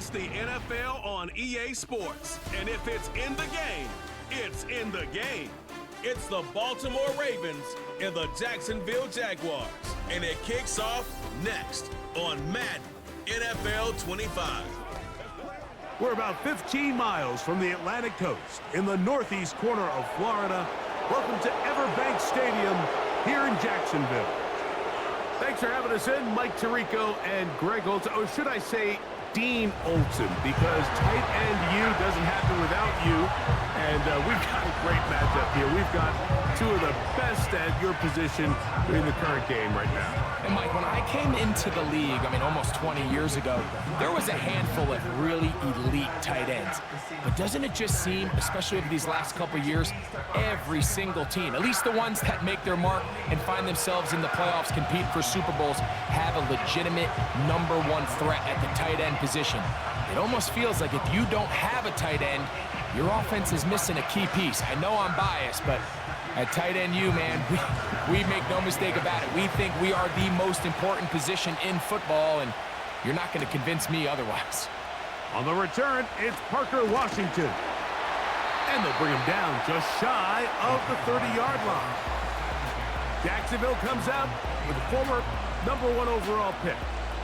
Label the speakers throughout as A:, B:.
A: It's the NFL on EA Sports, and if it's in the game, it's in the game. It's the Baltimore Ravens and the Jacksonville Jaguars, and it kicks off next on Madden NFL 25.
B: We're about 15 miles from the Atlantic coast in the northeast corner of Florida. Welcome to Everbank Stadium here in Jacksonville. Thanks for having us in, Mike Tirico and Greg Olson. Or should I say Dean Olson, because tight end you doesn't happen without you. And we've got a great matchup here. We've got two of the best at your position in the current game right now.
C: And Mike, when I came into the league, almost 20 years ago, there was a handful of really elite tight ends. But doesn't it just seem, especially over these last couple of years, every single team, at least the ones that make their mark and find themselves in the playoffs, compete for Super Bowls, have a legitimate #1 threat at the tight end position. It almost feels like if you don't have a tight end, your offense is missing a key piece. I know I'm biased, but at tight end you, man, we make no mistake about it. We think we are the most important position in football, and you're not going to convince me otherwise.
B: On the return, it's Parker Washington. And they'll bring him down just shy of the 30-yard line. Jacksonville comes out with the former #1 overall pick.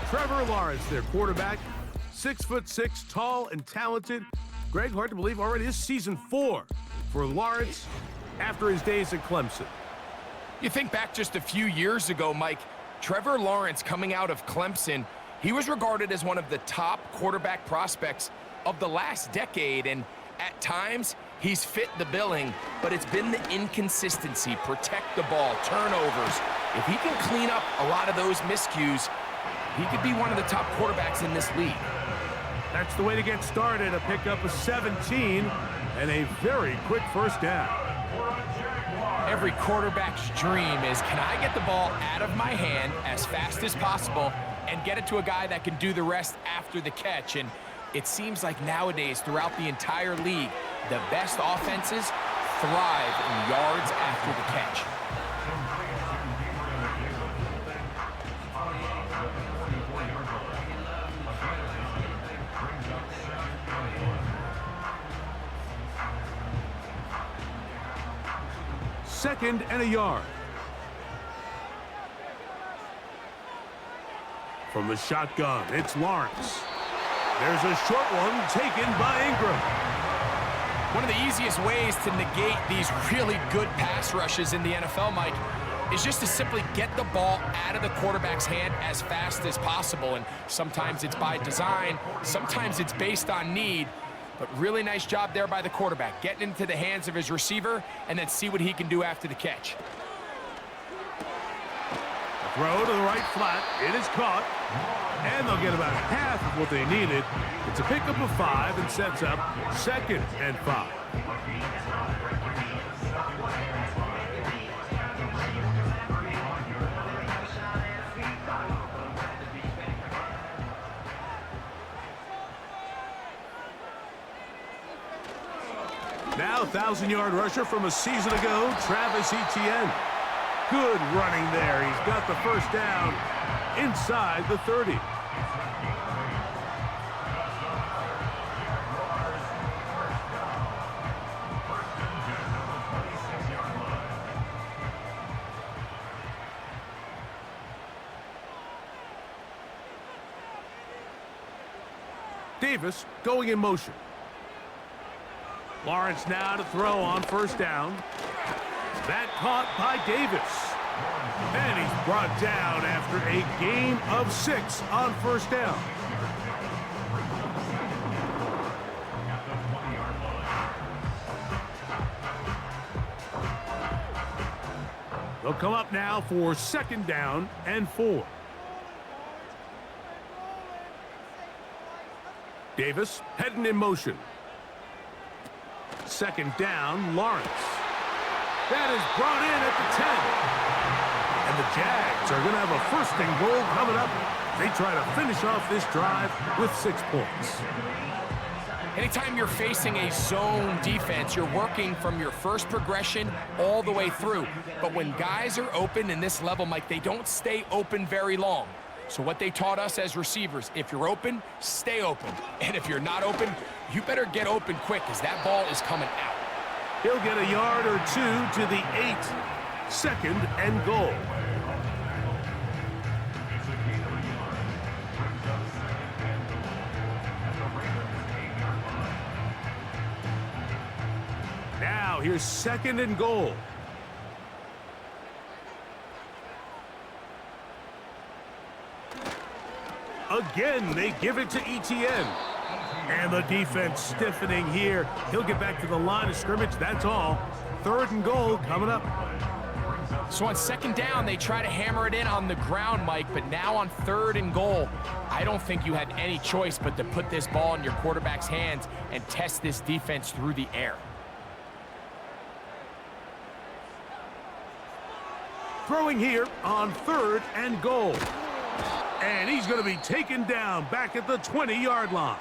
B: Trevor Lawrence, their quarterback, 6'6", tall and talented. Greg, hard to believe already this season 4 for Lawrence after his days at Clemson.
C: You think back just a few years ago, Mike, Trevor Lawrence coming out of Clemson, he was regarded as one of the top quarterback prospects of the last decade, and at times he's fit the billing, but it's been the inconsistency, protect the ball, turnovers. If he can clean up a lot of those miscues, he could be one of the top quarterbacks in this league.
B: That's the way to get started, a pickup of 17 and a very quick first down.
C: Every quarterback's dream is, can I get the ball out of my hand as fast as possible and get it to a guy that can do the rest after the catch? And it seems like nowadays, throughout the entire league, the best offenses thrive in yards after the catch.
B: Second and a yard. From the shotgun, it's Lawrence. There's a short one taken by Ingram.
C: One of the easiest ways to negate these really good pass rushes in the NFL, Mike, is just to simply get the ball out of the quarterback's hand as fast as possible. And sometimes it's by design, sometimes it's based on need. But really nice job there by the quarterback, getting into the hands of his receiver and then see what he can do after the catch.
B: Throw to the right flat. It is caught. And they'll get about half of what they needed. It's a pickup of 5 and sets up 2nd and 5. Now 1,000-yard rusher from a season ago, Travis Etienne. Good running there. He's got the first down inside the 30. Davis going in motion. Lawrence now to throw on first down. That caught by Davis. And he's brought down after a gain of 6 on first down. They'll come up now for 2nd down and 4. Davis heading in motion. 2nd down, Lawrence. That is brought in at the 10. And the Jags are going to have a 1st and goal coming up. They try to finish off this drive with 6 points.
C: Anytime you're facing a zone defense, you're working from your first progression all the way through. But when guys are open in this level, Mike, they don't stay open very long. So what they taught us as receivers, if you're open, stay open. And if you're not open, you better get open quick because that ball is coming out.
B: He'll get a yard or two to the 8. 2nd and goal. Now here's 2nd and goal. Again, they give it to Etienne. And the defense stiffening here. He'll get back to the line of scrimmage, that's all. 3rd and goal coming up.
C: So on 2nd down, they try to hammer it in on the ground, Mike, but now on 3rd and goal, I don't think you had any choice but to put this ball in your quarterback's hands and test this defense through the air.
B: Throwing here on 3rd and goal. And he's going to be taken down back at the 20-yard line.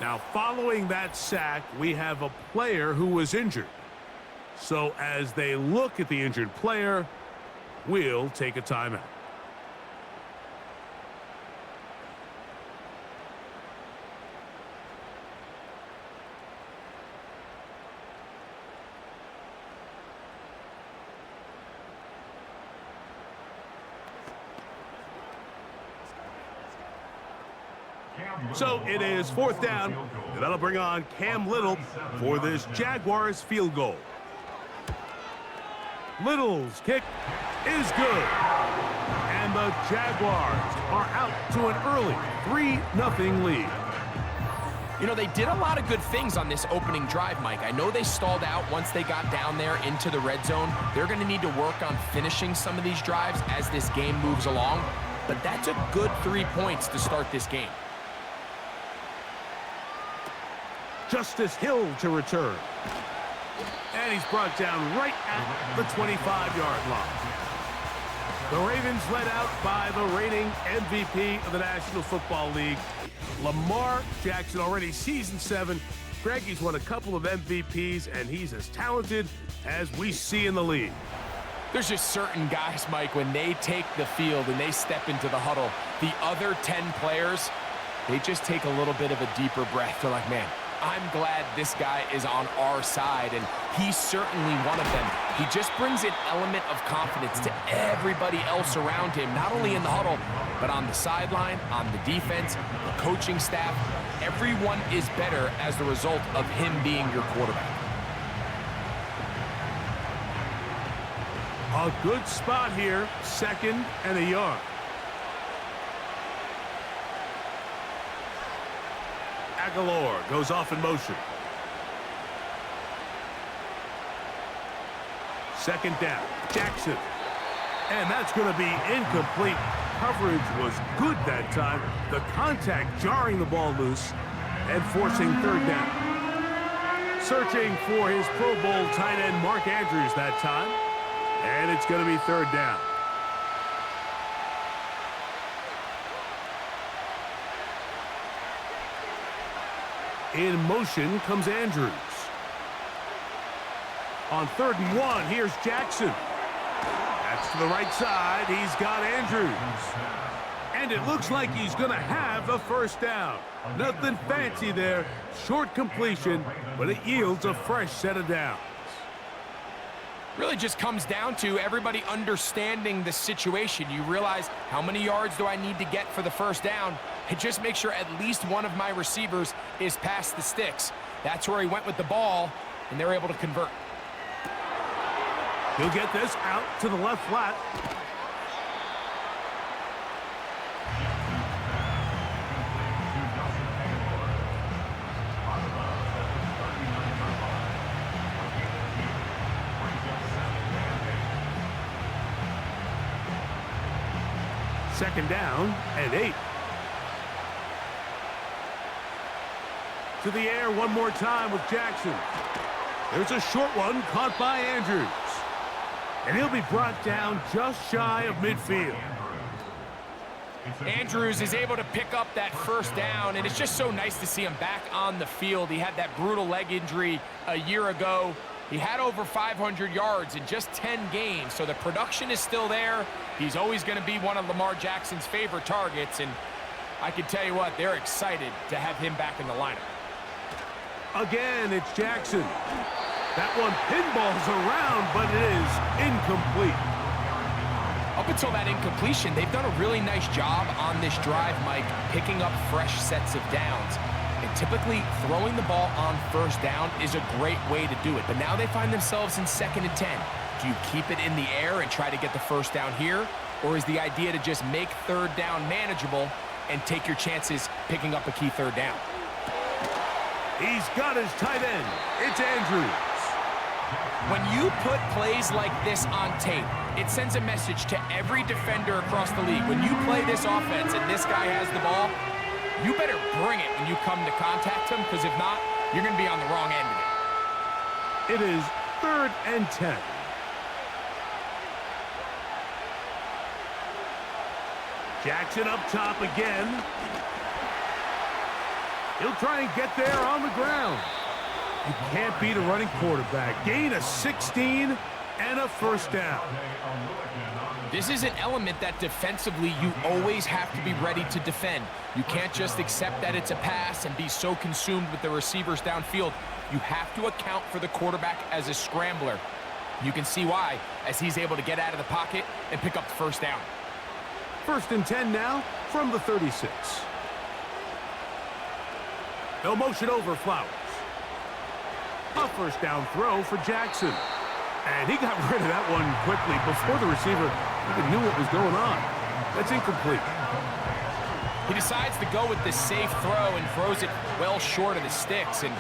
B: Now, following that sack, we have a player who was injured. So as they look at the injured player, we'll take a timeout. So it is 4th down, and that'll bring on Cam Little for this Jaguars field goal. Little's kick is good. And the Jaguars are out to an early 3-0 lead.
C: You know, they did a lot of good things on this opening drive, Mike. I know they stalled out once they got down there into the red zone. They're going to need to work on finishing some of these drives as this game moves along. But that's a good 3 points to start this game.
B: Justice Hill to return. And he's brought down right at the 25-yard line. The Ravens led out by the reigning MVP of the National Football League, Lamar Jackson, already season 7. Greg, he's won a couple of MVPs, and he's as talented as we see in the league.
C: There's just certain guys, Mike, when they take the field and they step into the huddle, the other 10 players, they just take a little bit of a deeper breath. They're like, man, I'm glad this guy is on our side, and he's certainly one of them. He just brings an element of confidence to everybody else around him, not only in the huddle, but on the sideline, on the defense, the coaching staff. Everyone is better as the result of him being your quarterback.
B: A good spot here, 2nd and a yard. Aguilar goes off in motion. 2nd down, Jackson. And that's going to be incomplete. Coverage was good that time. The contact jarring the ball loose and forcing 3rd down. Searching for his Pro Bowl tight end Mark Andrews that time. And it's going to be 3rd down. In motion comes Andrews. On 3rd and 1, here's Jackson. That's to the right side. He's got Andrews. And it looks like he's going to have a 1st down. Nothing fancy there. Short completion, but it yields a fresh set of downs.
C: Really just comes down to everybody understanding the situation. You realize, how many yards do I need to get for the 1st down? And just make sure at least one of my receivers is past the sticks. That's where he went with the ball, and they're able to convert.
B: He'll get this out to the left flat. Second down and 8. To the air one more time with Jackson. There's a short one caught by Andrews. And he'll be brought down just shy of midfield.
C: Andrews is able to pick up that 1st down, and it's just so nice to see him back on the field. He had that brutal leg injury a year ago. He had over 500 yards in just 10 games, so the production is still there. He's always going to be one of Lamar Jackson's favorite targets, and I can tell you what, they're excited to have him back in the lineup.
B: Again, it's Jackson. That one pinballs around, but it is incomplete.
C: Up until that incompletion, they've done a really nice job on this drive, Mike, picking up fresh sets of downs. And typically, throwing the ball on first down is a great way to do it. But now they find themselves in 2nd and 10. Do you keep it in the air and try to get the first down here? Or is the idea to just make 3rd down manageable and take your chances picking up a key 3rd down?
B: He's got his tight end. It's Andrews.
C: When you put plays like this on tape, it sends a message to every defender across the league. When you play this offense and this guy has the ball, you better bring it when you come to contact him, because if not, you're going to be on the wrong end of it.
B: It is 3rd and 10. Jackson up top again. He'll try and get there on the ground. You can't beat a running quarterback. Gain of 16 and a first down.
C: This is an element that defensively you always have to be ready to defend. You can't just accept that it's a pass and be so consumed with the receivers downfield. You have to account for the quarterback as a scrambler. You can see why, as he's able to get out of the pocket and pick up the first down.
B: 1st and 10 now from the 36. They'll motion over Flowers. A first down throw for Jackson. And he got rid of that one quickly before the receiver even knew what was going on. That's incomplete.
C: He decides to go with the safe throw and throws it well short of the sticks. And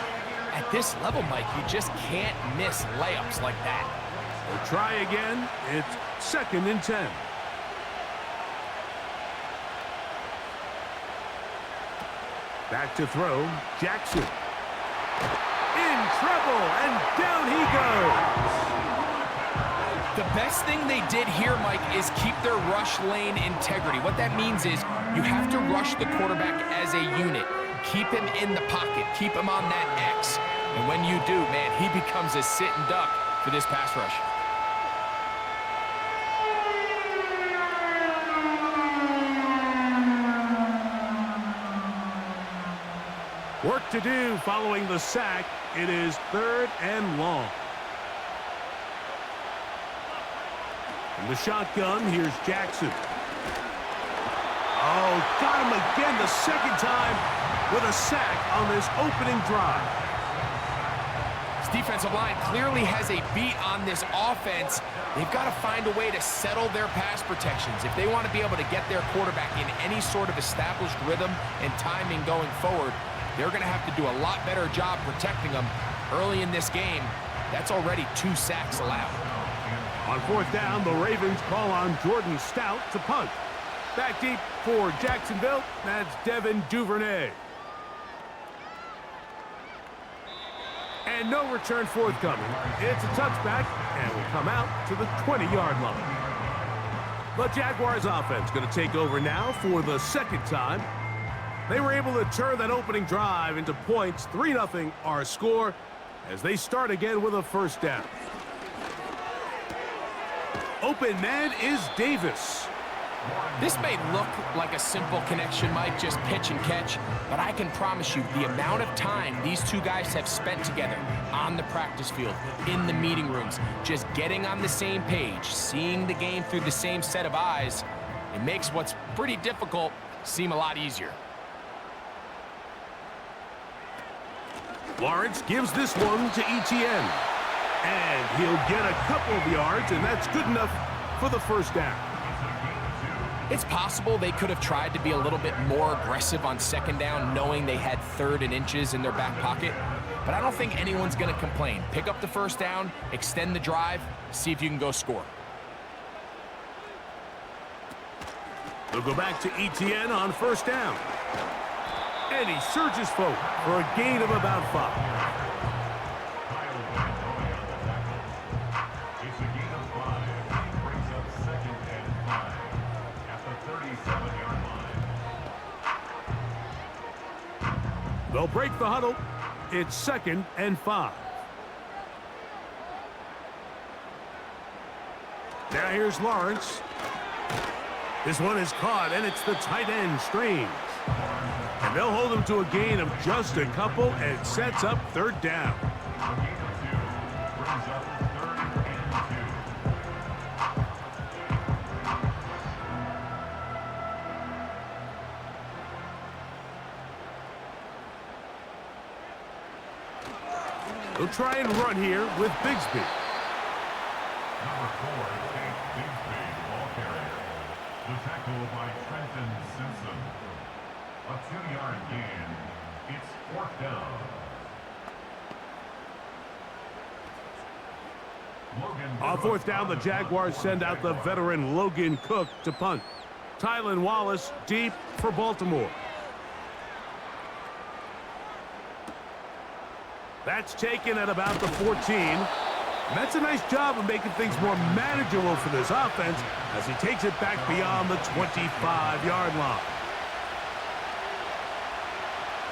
C: at this level, Mike, you just can't miss layups like that.
B: We'll try again. It's 2nd and 10. Back to throw, Jackson. In trouble, and down he goes.
C: The best thing they did here, Mike, is keep their rush lane integrity. What that means is you have to rush the quarterback as a unit. Keep him in the pocket. Keep him on that X. And when you do, man, he becomes a sitting duck for this pass rush.
B: Work to do following the sack. It is 3rd and long. In the shotgun, here's Jackson. Oh, got him again the 2nd time with a sack on this opening drive.
C: This defensive line clearly has a beat on this offense. They've got to find a way to settle their pass protections. If they want to be able to get their quarterback in any sort of established rhythm and timing going forward, they're going to have to do a lot better job protecting them. Early in this game, that's already 2 sacks allowed.
B: On 4th down, the Ravens call on Jordan Stout to punt. Back deep for Jacksonville, that's Devin Duvernay. And no return forthcoming. It's a touchback, and will come out to the 20-yard line. The Jaguars offense going to take over now for the 2nd time. They were able to turn that opening drive into points. 3-0 our score as they start again with a first down. Open man is Davis.
C: This may look like a simple connection, Mike, just pitch and catch, but I can promise you the amount of time these two guys have spent together on the practice field, in the meeting rooms, just getting on the same page, seeing the game through the same set of eyes, it makes what's pretty difficult seem a lot easier.
B: Lawrence gives this one to Etienne. And he'll get a couple of yards, and that's good enough for the first down.
C: It's possible they could have tried to be a little bit more aggressive on 2nd down, knowing they had 3rd and inches in their back pocket. But I don't think anyone's going to complain. Pick up the first down, extend the drive, see if you can go score.
B: They'll go back to Etienne on 1st down. And he surges forward for a gain of about 5. They'll break the huddle. It's 2nd and 5. Here's Lawrence. This one is caught, and it's the tight end, Strange. And they'll hold him to a gain of just a couple, and it sets up third down. They'll try and run here with Bigsby.
D: Number 4, Bigsby, ball carrier. The tackle by Trenton Simpson. A 2-yard gain. It's 4th down.
B: On 4th down, the Jaguars send out the veteran Logan Cook to punt. Tylan Wallace deep for Baltimore. That's taken at about the 14. And that's a nice job of making things more manageable for this offense as he takes it back beyond the 25-yard line.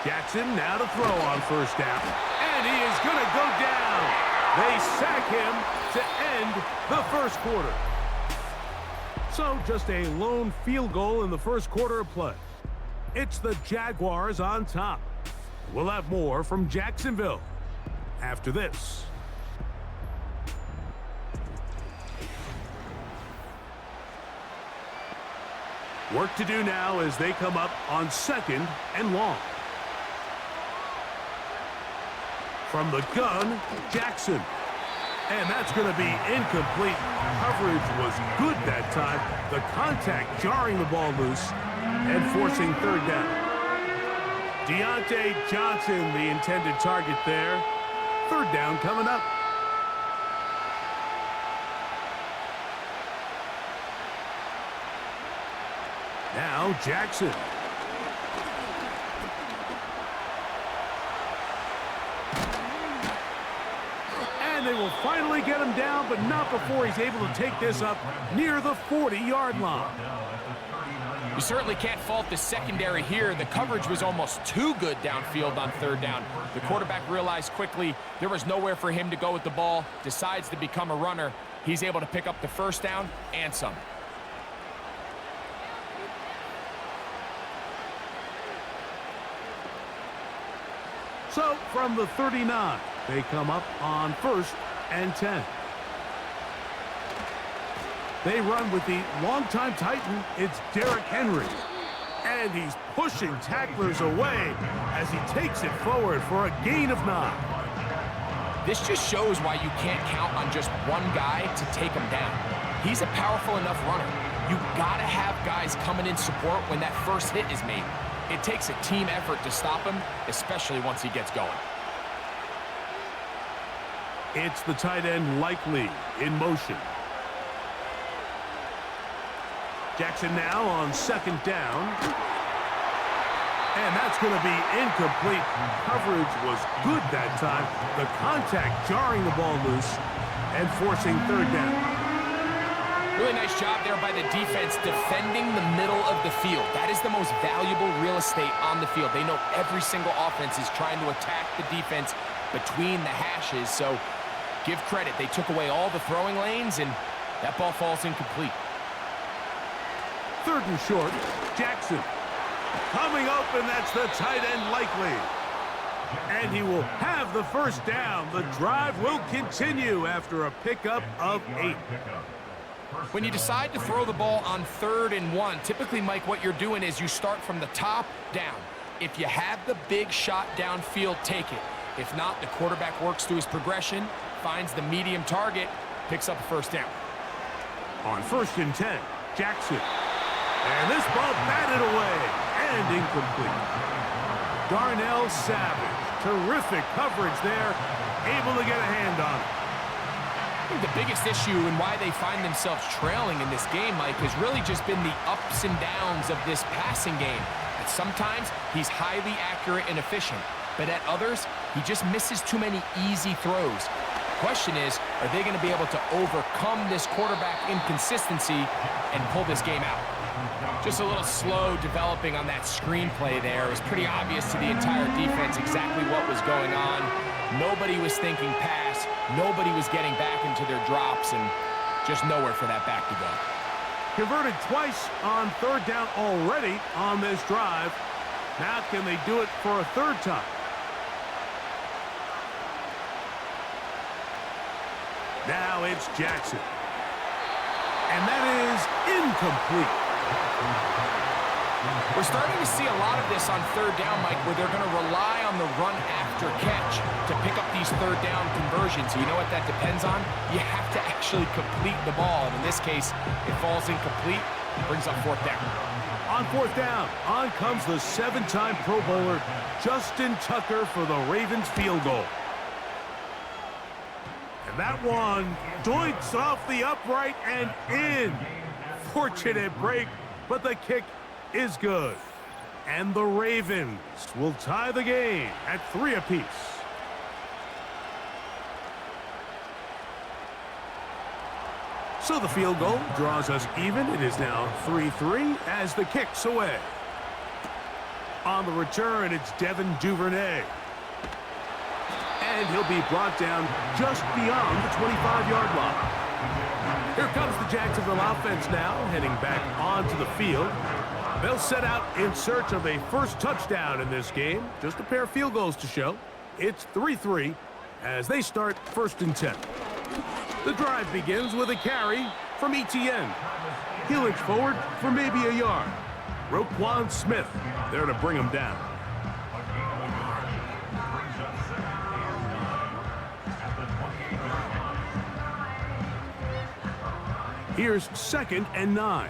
B: Jackson now to throw on first down. And he is going to go down. They sack him to end the first quarter. So just a lone field goal in the first quarter of play. It's the Jaguars on top. We'll have more from Jacksonville after this. Work to do now as they come up on 2nd and long. From the gun, Jackson. And that's going to be incomplete. Coverage was good that time. The contact jarring the ball loose and forcing third down. Deontay Johnson, the intended target there. Third down coming up. Now Jackson. And they will finally get him down, but not before he's able to take this up near the 40-yard line.
C: You certainly can't fault the secondary here. The coverage was almost too good downfield on third down. The quarterback realized quickly there was nowhere for him to go with the ball, decides to become a runner. He's able to pick up the first down and some.
B: So from the 39, they come up on 1st and 10. They run with the longtime Titan. It's Derrick Henry. And he's pushing tacklers away as he takes it forward for a gain of 9.
C: This just shows why you can't count on just one guy to take him down. He's a powerful enough runner. You gotta have guys coming in support when that first hit is made. It takes a team effort to stop him, especially once he gets going.
B: It's the tight end Likely in motion. Jackson now on 2nd down. And that's going to be incomplete. Coverage was good that time. The contact jarring the ball loose and forcing third down.
C: Really nice job there by the defense defending the middle of the field. That is the most valuable real estate on the field. They know every single offense is trying to attack the defense between the hashes. So give credit. They took away all the throwing lanes, and that ball falls incomplete.
B: 3rd and short, Jackson. Coming open, that's the tight end Likely. And he will have the first down. The drive will continue after a pickup of 8.
C: When you decide to throw the ball on 3rd and 1, typically, Mike, what you're doing is you start from the top down. If you have the big shot downfield, take it. If not, the quarterback works through his progression, finds the medium target, picks up a first down.
B: On 1st and 10, Jackson. And this ball batted away and incomplete. Darnell Savage, terrific coverage there, able to get a hand on it.
C: I think the biggest issue and why they find themselves trailing in this game, Mike, has really just been the ups and downs of this passing game. And sometimes he's highly accurate and efficient, but at others, he just misses too many easy throws. The question is, are they going to be able to overcome this quarterback inconsistency and pull this game out? Just a little slow developing on that screenplay there. It was pretty obvious to the entire defense exactly what was going on. Nobody was thinking pass. Nobody was getting back into their drops, and Just nowhere for that back to go.
B: Converted twice on third down already on this drive. Now can they do it for a third time? Now it's Jackson. And that is incomplete.
C: We're starting to see a lot of this on third down, Mike, where they're going to rely on the run after catch to pick up these third down conversions. You know what that depends on? You have to actually complete the ball. And in this case, it falls incomplete, brings up fourth down.
B: On fourth down, on comes the 7-time Pro Bowler, Justin Tucker, for the Ravens field goal. And that one doinks off the upright and in. Fortunate break, but the kick is good. And the Ravens will tie the game at 3 apiece. So the field goal draws us even. It is now 3-3 as the kick's away. On the return, it's Devin Duvernay. And he'll be brought down just beyond the 25-yard line. Here comes the Jacksonville offense now, heading back onto the field. They'll set out in search of a first touchdown in this game. Just a pair of field goals to show. It's 3-3 as they start 1st and 10. The drive begins with a carry from Etienne. He'll inch forward for maybe a yard. Roquan Smith there to bring him down. Here's 2nd and 9.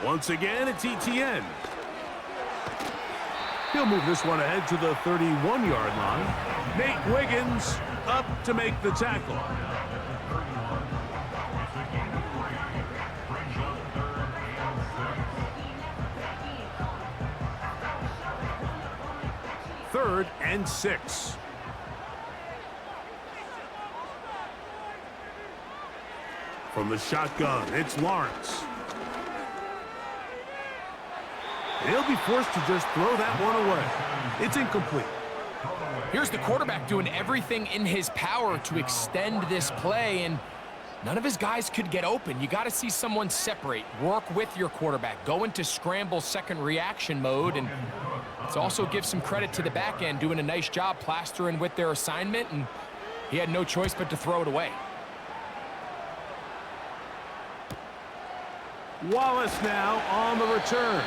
B: Once again, it's Etienne. He'll move this one ahead to the 31-yard line. Nate Wiggins up to make the tackle. Third and 6. From the shotgun, it's Lawrence. He'll be forced to just throw that one away. It's incomplete.
C: Here's the quarterback doing everything in his power to extend this play, and none of his guys could get open. You got to see someone separate, work with your quarterback, go into scramble second reaction mode, and let's also give some credit to the back end doing a nice job plastering with their assignment, and he had no choice but to throw it away.
B: Wallace now on the return.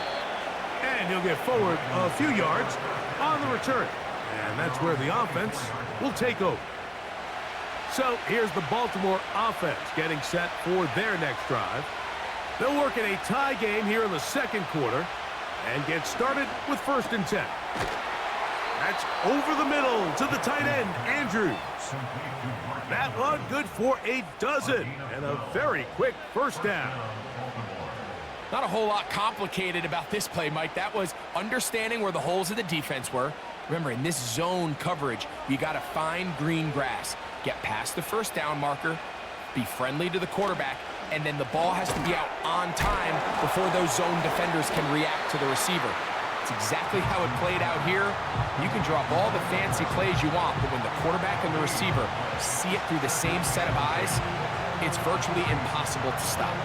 B: And he'll get forward a few yards on the return. And that's where the offense will take over. So here's the Baltimore offense getting set for their next drive. They'll work in a tie game here in the 2nd quarter and get started with 1st and 10. That's over the middle to the tight end, Andrews. That one good for a dozen and a very quick first down.
C: Not a whole lot complicated about this play, Mike. That was understanding where the holes of the defense were. Remember, in this zone coverage, you got to find green grass, get past the first down marker, be friendly to the quarterback, and then the ball has to be out on time before those zone defenders can react to the receiver. It's exactly how it played out here. You can drop all the fancy plays you want, but when the quarterback and the receiver see it through the same set of eyes, it's virtually impossible to stop.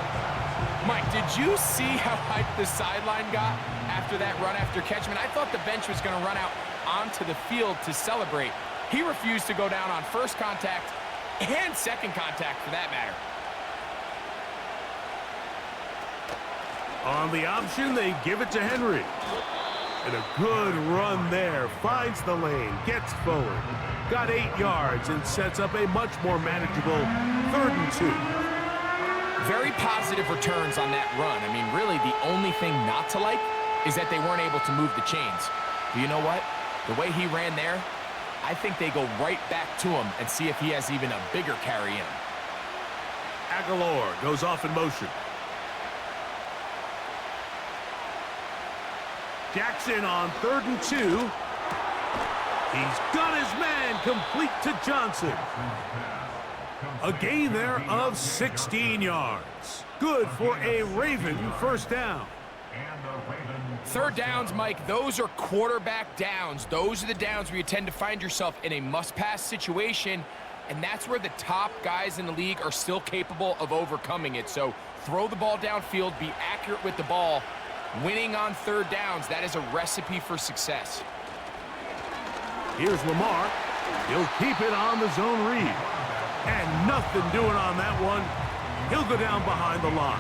C: Mike, did you see how hyped the sideline got after that run after catch? I thought the bench was going to run out onto the field to celebrate. He refused to go down on first contact and second contact, for that matter.
B: On the option, they give it to Henry. And a good run there. Finds the lane, gets forward. Got 8 yards and sets up a much more manageable 3rd and 2.
C: Very positive returns on that run. Really, the only thing not to like is that they weren't able to move the chains. But you know what? The way he ran there, I think they go right back to him and see if he has even a bigger carry in him.
B: Aguilar goes off in motion. Jackson on 3rd and 2. He's got his man complete to Johnson. A gain there of 16 yards. Good for a Raven first down.
D: And the Ravens.
C: Third downs, Mike, those are quarterback downs. Those are the downs where you tend to find yourself in a must-pass situation, and that's where the top guys in the league are still capable of overcoming it. So throw the ball downfield, be accurate with the ball. Winning on third downs, that is a recipe for success.
B: Here's Lamar. He'll keep it on the zone read. And nothing doing on that one. He'll go down behind the line.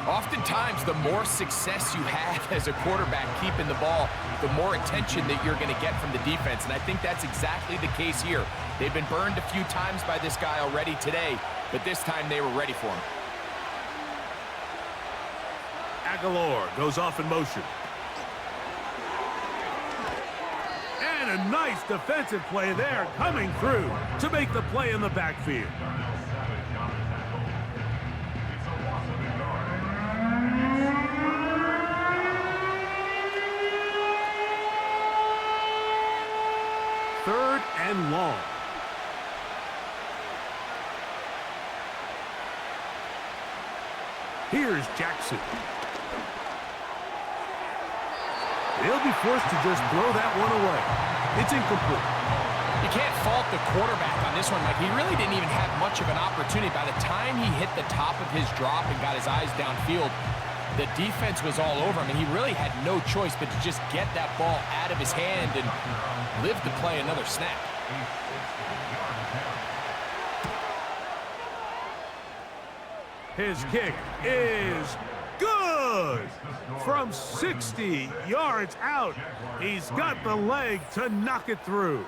C: Oftentimes, the more success you have as a quarterback keeping the ball, the more attention that you're going to get from the defense. And I think that's exactly the case here. They've been burned a few times by this guy already today, but this time they were ready for him.
B: Aguilar goes off in motion. And a nice defensive play there coming through to make the play in the backfield. Third and long. Here's Jackson. They'll be forced to just throw that one away. It's incomplete.
C: You can't fault the quarterback on this one. Like, he really didn't even have much of an opportunity. By the time he hit the top of his drop and got his eyes downfield, the defense was all over him, and he really had no choice but to just get that ball out of his hand and live to play another snap.
B: His kick is good. From 60 yards out, he's got the leg to knock it through.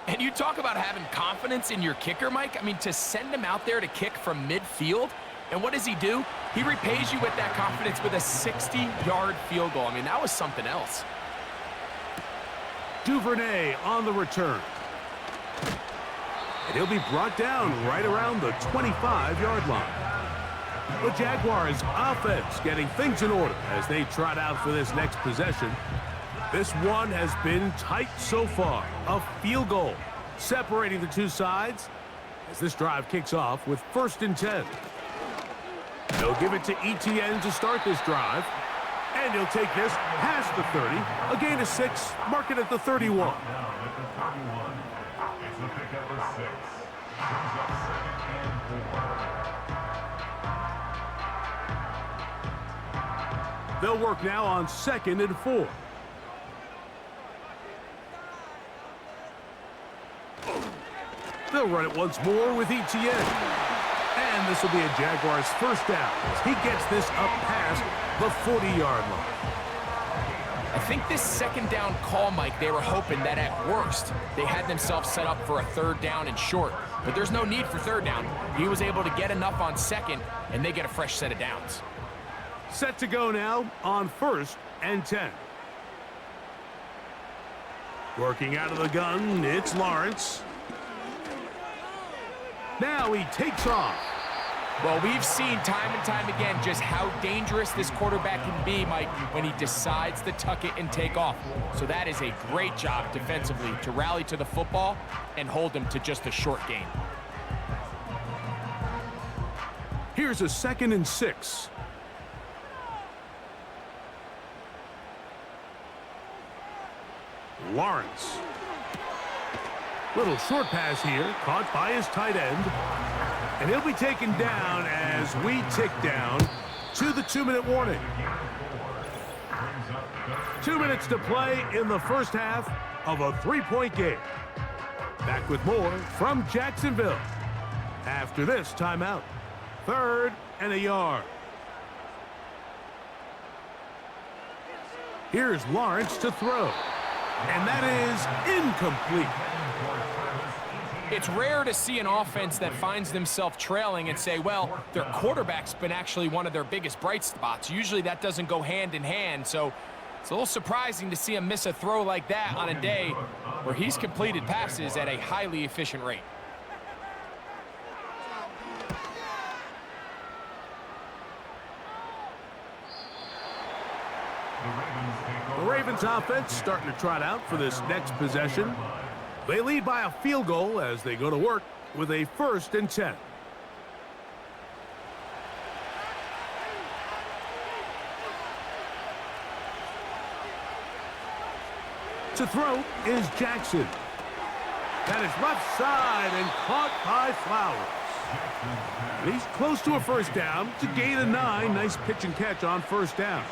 C: And you talk about having confidence in your kicker, Mike. I mean, to send him out there to kick from midfield, and what does he do? He repays you with that confidence with a 60-yard field goal. I mean, that was something else.
B: Duvernay on the return. And he'll be brought down right around the 25-yard line. The Jaguars offense getting things in order as they trot out for this next possession. This one has been tight so far. A field goal separating the two sides as this drive kicks off with 1st and 10. They'll give it to ETN to start this drive. And he'll take this past the 30. A gain of 6, mark it at the 31.
D: Now at the 31. It's the pickup of 6. Brings up 2nd and 4.
B: They'll work now on 2nd and 4. They'll run it once more with ETN. And this will be a Jaguars first down as he gets this up past the 40-yard line.
C: I think this 2nd down call, Mike, they were hoping that at worst they had themselves set up for a 3rd down and short. But there's no need for 3rd down. He was able to get enough on 2nd, and they get a fresh set of downs.
B: Set to go now on 1st and 10. Working out of the gun, it's Lawrence. Now he takes off.
C: Well, we've seen time and time again just how dangerous this quarterback can be, Mike, when he decides to tuck it and take off. So that is a great job defensively to rally to the football and hold him to just a short gain.
B: Here's a 2nd and 6. Lawrence. Little short pass here, caught by his tight end. And he'll be taken down as we tick down to the 2-minute warning. 2 minutes to play in the first half of a 3-point game. Back with more from Jacksonville after this timeout. 3rd and a yard. Here's Lawrence to throw. And that is incomplete.
C: It's rare to see an offense that finds themselves trailing and say, well, their quarterback's been actually one of their biggest bright spots. Usually that doesn't go hand in hand, so it's a little surprising to see him miss a throw like that on a day where he's completed passes at a highly efficient rate.
B: The Ravens offense starting to trot out for this next possession. They lead by a field goal as they go to work with a 1st and 10. To throw is Jackson. That is left side and caught by Flowers. And he's close to a first down to gain a 9. Nice pitch and catch on first down.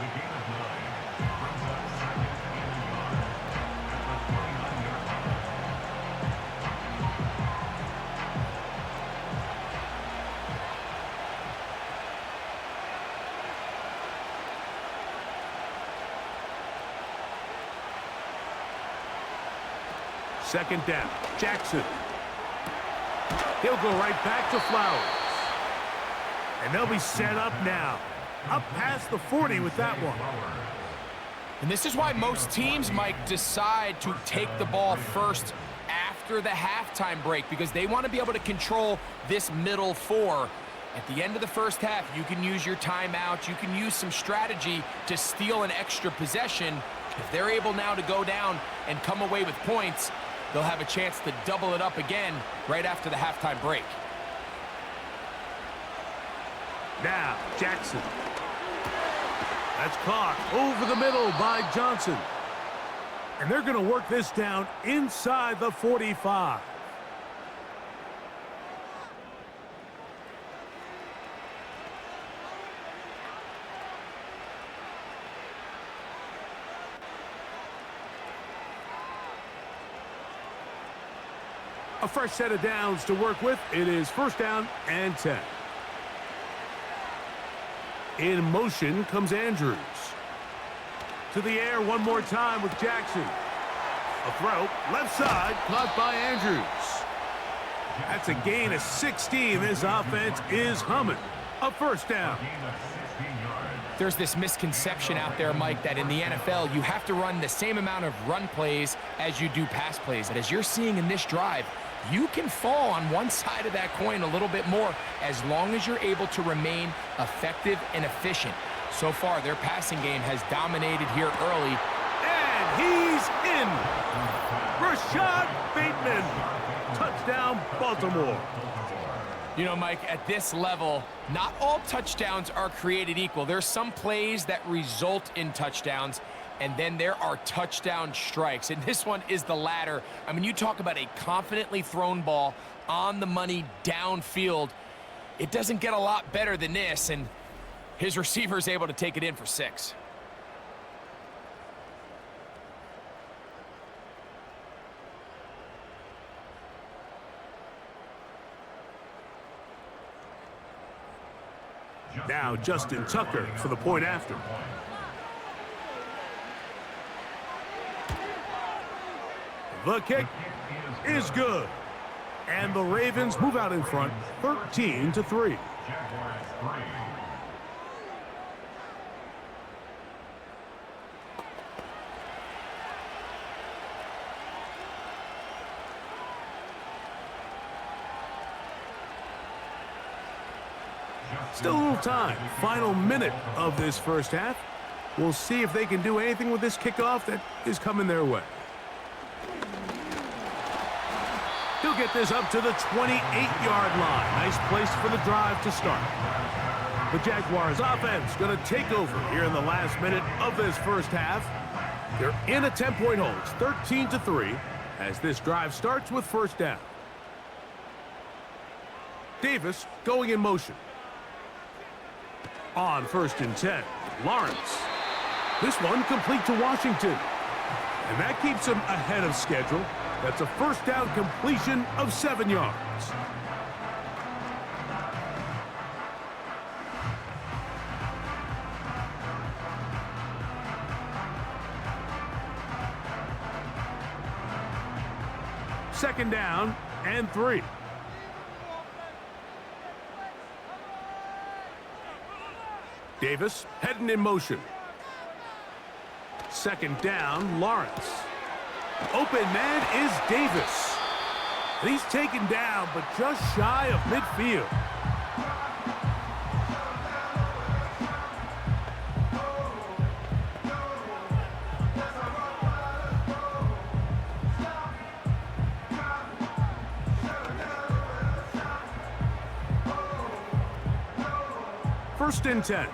B: Second down, Jackson. He'll go right back to Flowers. And they'll be set up now. Up past the 40 with that one.
C: And this is why most teams, Mike, decide to take the ball first after the halftime break, because they want to be able to control this middle 4. At the end of the first half, you can use your timeout. You can use some strategy to steal an extra possession. If they're able now to go down and come away with points, they'll have a chance to double it up again right after the halftime break.
B: Now, Jackson. That's caught over the middle by Johnson. And they're going to work this down inside the 45. A fresh set of downs to work with. It is first down and 10. In motion comes Andrews. To the air one more time with Jackson. A throw, left side, caught by Andrews. That's a gain of 16. This offense is humming. A first down.
C: There's this misconception out there, Mike, that in the NFL, you have to run the same amount of run plays as you do pass plays. And as you're seeing in this drive, you can fall on one side of that coin a little bit more as long as you're able to remain effective and efficient. So far, their passing game has dominated here early.
B: And he's in. Rashad Bateman. Touchdown, Baltimore.
C: You know, Mike, at this level, not all touchdowns are created equal. There's some plays that result in touchdowns, and then there are touchdown strikes. And this one is the latter. I mean, you talk about a confidently thrown ball on the money downfield. It doesn't get a lot better than this, and his receiver is able to take it in for 6.
B: Now Justin Tucker for the point after. The kick is good. And the Ravens move out in front, 13-3. Still a little time. Final minute of this first half. We'll see if they can do anything with this kickoff that is coming their way. He'll get this up to the 28-yard line. Nice place for the drive to start. The Jaguars offense going to take over here in the last minute of this first half. They're in a 10-point hold. It's 13-3 as this drive starts with first down. Davis going in motion. On 1st and 10, Lawrence. This one complete to Washington. And that keeps him ahead of schedule. That's a first down completion of 7 yards. Second down and 3. Davis heading in motion. Second down, Lawrence. Open man is Davis. And he's taken down, but just shy of midfield. First and 10.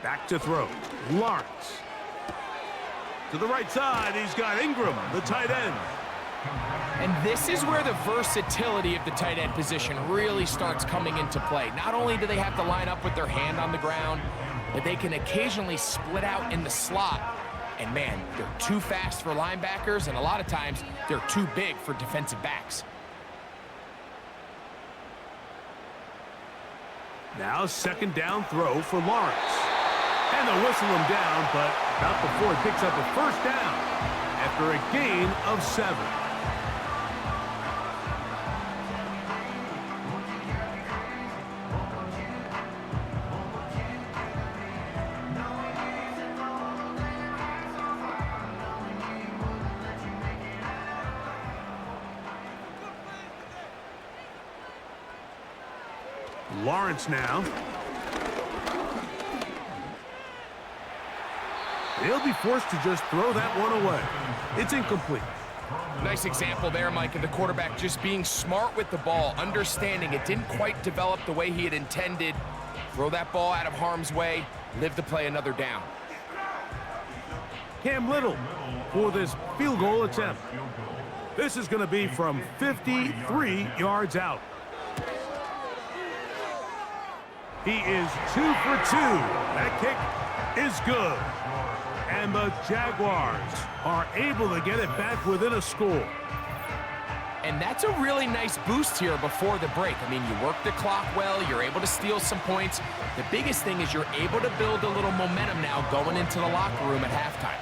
B: Back to throw. Lawrence. To the right side, he's got Ingram, the tight end.
C: And this is where the versatility of the tight end position really starts coming into play. Not only do they have to line up with their hand on the ground, but they can occasionally split out in the slot. And man, they're too fast for linebackers, and a lot of times they're too big for defensive backs.
B: Now second down throw for Lawrence. And they'll whistle him down, but not before he picks up a first down after a gain of 7. Lawrence now. He'll be forced to just throw that one away. It's incomplete.
C: Nice example there, Mike, of the quarterback just being smart with the ball, understanding it didn't quite develop the way he had intended. Throw that ball out of harm's way, live to play another down.
B: Cam Little for this field goal attempt. This is going to be from 53 yards out. He is 2 for 2. That kick is good. And the Jaguars are able to get it back within a score.
C: And that's a really nice boost here before the break. I mean, you work the clock well, you're able to steal some points. The biggest thing is you're able to build a little momentum now going into the locker room at halftime.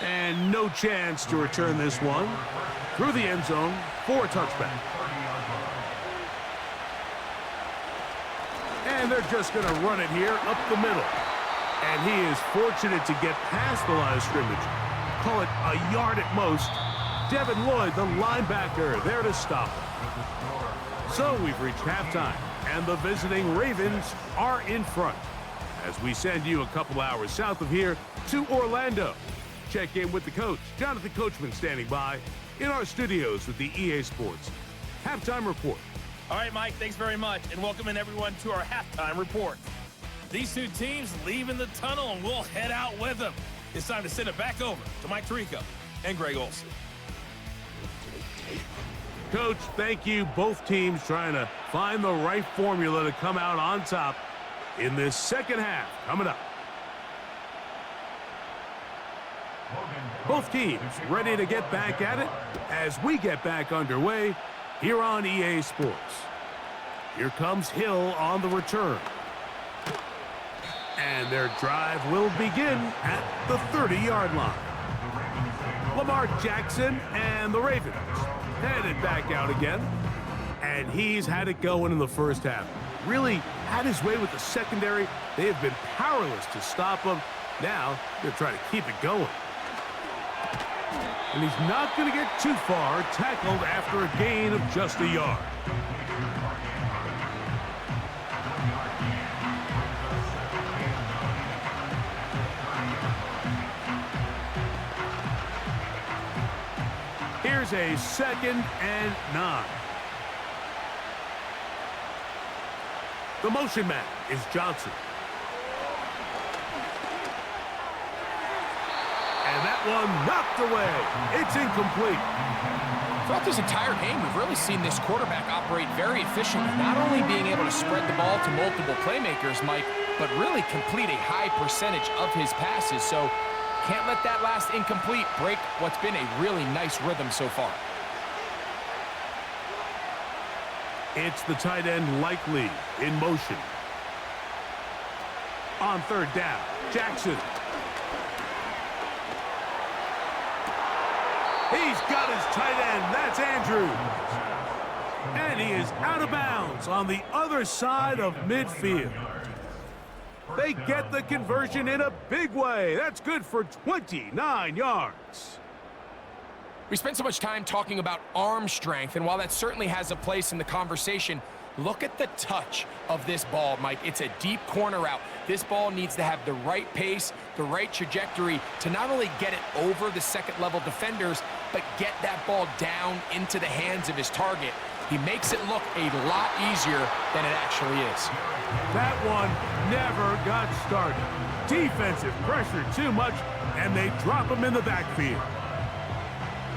B: And no chance to return this one through the end zone for a touchback. And they're just going to run it here up the middle. And he is fortunate to get past the line of scrimmage. Call it a yard at most. Devin Lloyd, the linebacker, there to stop him. So we've reached halftime, and the visiting Ravens are in front. As we send you a couple hours south of here to Orlando. Check in with the coach, Jonathan Coachman, standing by in our studios with the EA Sports Halftime Report.
E: All right, Mike, thanks very much, and welcoming everyone to our halftime report. These two teams leaving the tunnel, and we'll head out with them. It's time to send it back over to Mike Tirico and Greg Olsen.
B: Coach, thank you. Both teams trying to find the right formula to come out on top in this second half coming up. Both teams ready to get back at it as we get back underway here on EA Sports. Here comes Hill on the return. And their drive will begin at the 30-yard line. Lamar Jackson and the Ravens headed back out again. And he's had it going in the first half. Really had his way with the secondary. They have been powerless to stop him. Now they're trying to keep it going. And he's not going to get too far, tackled after a gain of just a yard. Here's a 2nd and 9. The motion man is Johnson. And that one knocked away. It's incomplete.
C: Throughout this entire game, we've really seen this quarterback operate very efficiently, not only being able to spread the ball to multiple playmakers, Mike, but really complete a high percentage of his passes. So can't let that last incomplete break what's been a really nice rhythm so far.
B: It's the tight end Likely in motion. On 3rd down, Jackson. He's got his tight end. That's Andrews. And he is out of bounds on the other side of midfield. They get the conversion in a big way. That's good for 29 yards.
C: We spent so much time talking about arm strength, and while that certainly has a place in the conversation, Look at the touch of this ball, Mike. It's a deep corner route. This ball needs to have the right pace, the right trajectory to not only get it over the second-level defenders, but get that ball down into the hands of his target. He makes it look a lot easier than it actually is.
B: That one never got started. Defensive pressure too much, and they drop him in the backfield.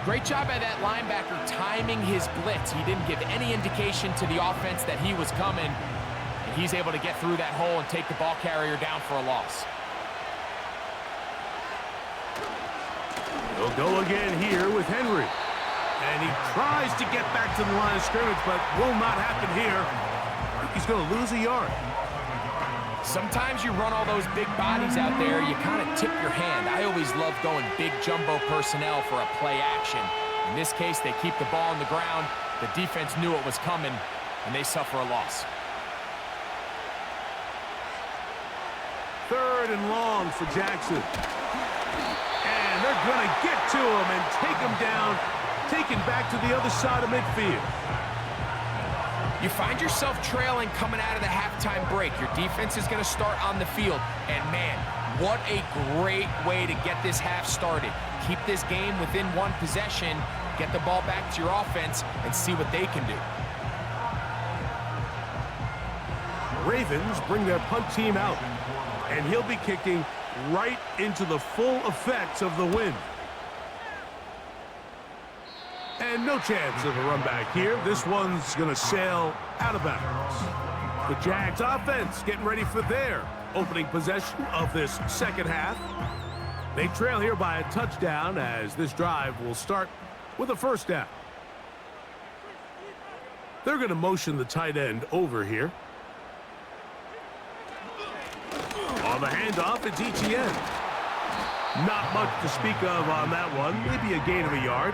C: Great job by that linebacker timing his blitz. He didn't give any indication to the offense that he was coming, and he's able to get through that hole and take the ball carrier down for a loss.
B: He'll go again here with Henry. And he tries to get back to the line of scrimmage, but will not happen here. I think he's going to lose a yard.
C: Sometimes you run all those big bodies out there, you kind of tip your hand. I always love going big jumbo personnel for a play action. In this case, they keep the ball on the ground. The defense knew it was coming, and they suffer a loss.
B: 3rd and long for Jackson. And they're going to get to him and take him down, taken back to the other side of midfield.
C: You find yourself trailing coming out of the halftime break. Your defense is going to start on the field. And, man, what a great way to get this half started. Keep this game within one possession, get the ball back to your offense, and see what they can do.
B: Ravens bring their punt team out, and he'll be kicking right into the full effects of the wind. And no chance of a run back here. This one's going to sail out of bounds. The Jags offense getting ready for their opening possession of this second half. They trail here by a touchdown as this drive will start with a first down. They're going to motion the tight end over here. On the handoff, it's Etienne. Not much to speak of on that one. Maybe a gain of a yard.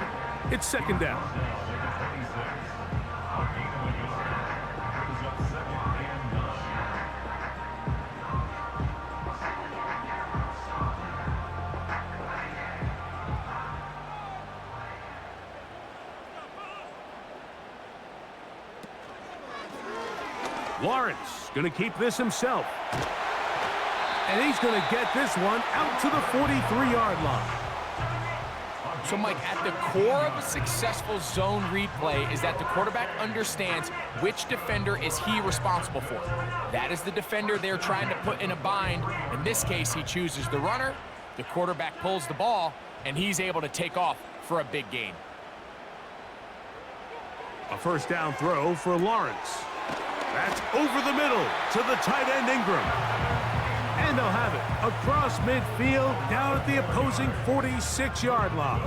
B: It's second down. Lawrence going to keep this himself. And he's going to get this one out to the 43-yard line.
C: So, Mike, at the core of a successful zone replay is that the quarterback understands which defender is he responsible for. That is the defender they're trying to put in a bind. In this case, he chooses the runner, the quarterback pulls the ball, and he's able to take off for a big gain.
B: A first down throw for Lawrence. That's over the middle to the tight end Ingram. And they'll have it across midfield down at the opposing 46-yard line.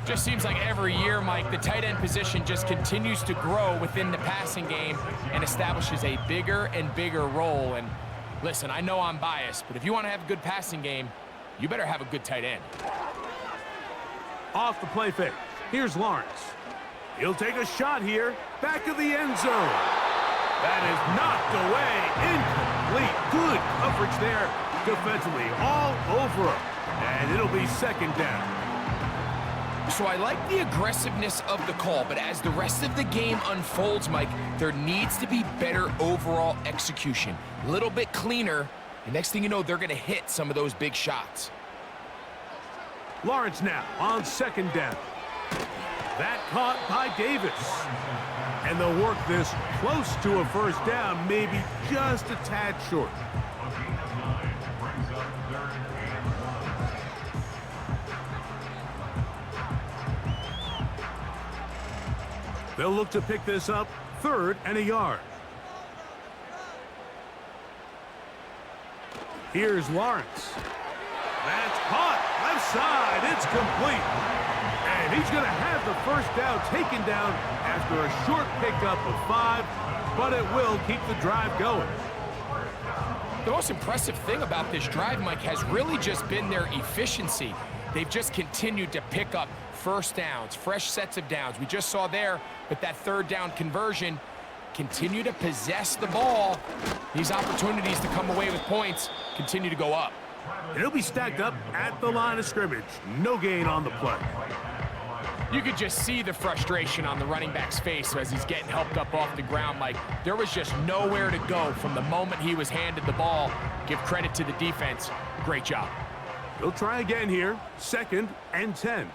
C: Just seems like every year, Mike, the tight end position just continues to grow within the passing game and establishes a bigger and bigger role. And listen, I know I'm biased, but if you want to have a good passing game, you better have a good tight end.
B: Off the play fake. Here's Lawrence. He'll take a shot here. Back of the end zone. That is knocked away. Incomplete. Good coverage there defensively. All over him. And it'll be second down.
C: So I like the aggressiveness of the call, but as the rest of the game unfolds, Mike, there needs to be better overall execution. A little bit cleaner. And next thing you know, they're going to hit some of those big shots.
B: Lawrence now on second down. That caught by Davis. And they'll work this close to a first down, maybe just a tad short. They'll look to pick this up, 3rd and a yard. Here's Lawrence. That's caught. Left side. It's complete. And he's going to have the first down taken down after a short pickup of 5, but it will keep the drive going.
C: The most impressive thing about this drive, Mike, has really just been their efficiency. They've just continued to pick up first downs, fresh sets of downs. We just saw there with that 3rd down conversion, continue to possess the ball. These opportunities to come away with points continue to go up.
B: And he'll be stacked up at the line of scrimmage. No gain on the play.
C: You could just see the frustration on the running back's face as he's getting helped up off the ground. Like, there was just nowhere to go from the moment he was handed the ball. Give credit to the defense. Great job.
B: They'll try again here. 2nd and 10.